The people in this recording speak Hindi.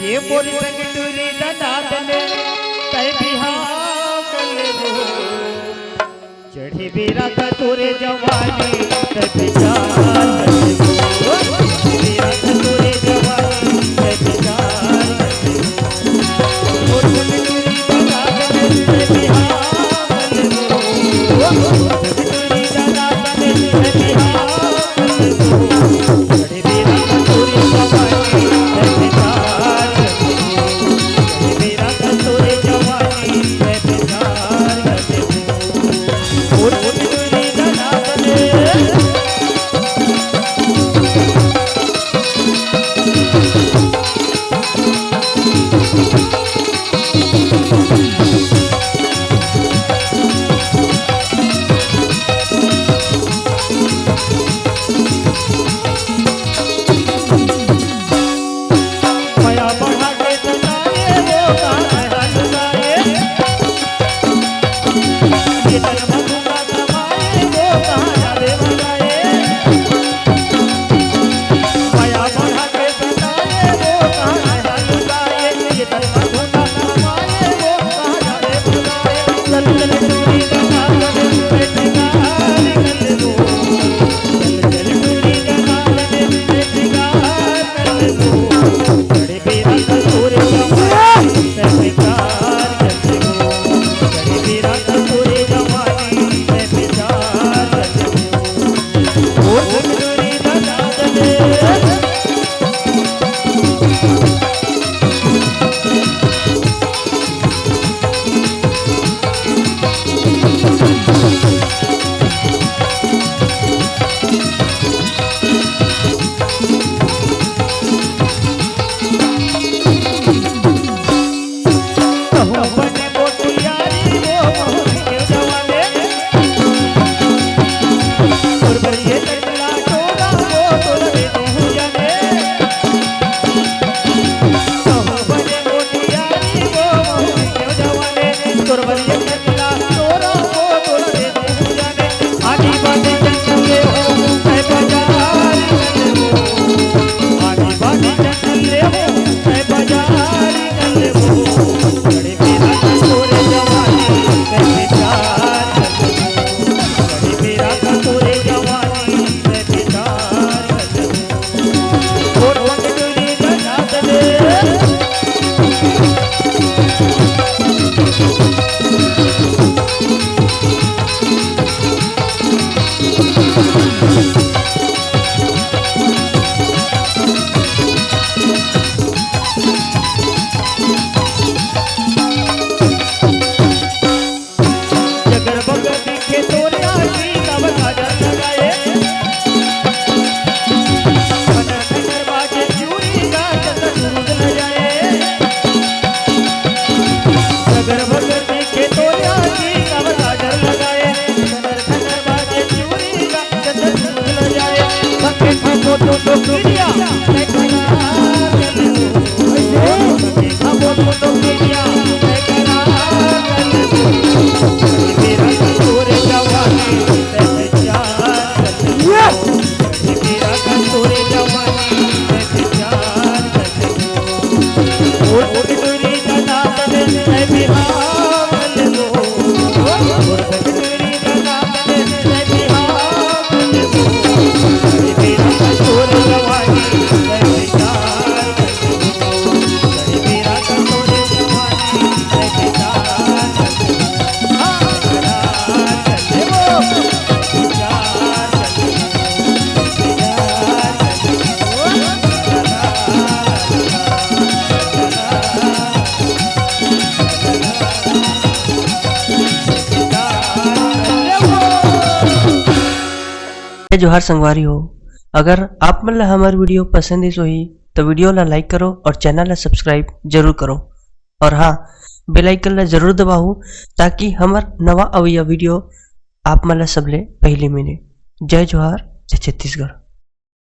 ये मोर संग टूरी दाद ने तय बिहाव कर लो चढ़ी बेरा का तोरे जवानी तय बिचार कर लो बेरा का तोरे जवानी तय बिचार कर लो मोर संग टूरी दाद ने तय बिहाव कर लो मोर संग टूरी दाद ने तय बिहाव कर लो चढ़ी बेरा का तोरे जवानी तय बिचार जोहार संगवारी हो। अगर आप मन ला हमार वीडियो पसंद ही सोही तो वीडियो ला लाइक करो और चैनल ला सब्सक्राइब जरूर करो और हाँ बेल आइकन ला जरूर दबाओ ताकि हमार नवा अवैया वीडियो आप मन ला सबले पहले मिले। जय जोहार, जय छत्तीसगढ़।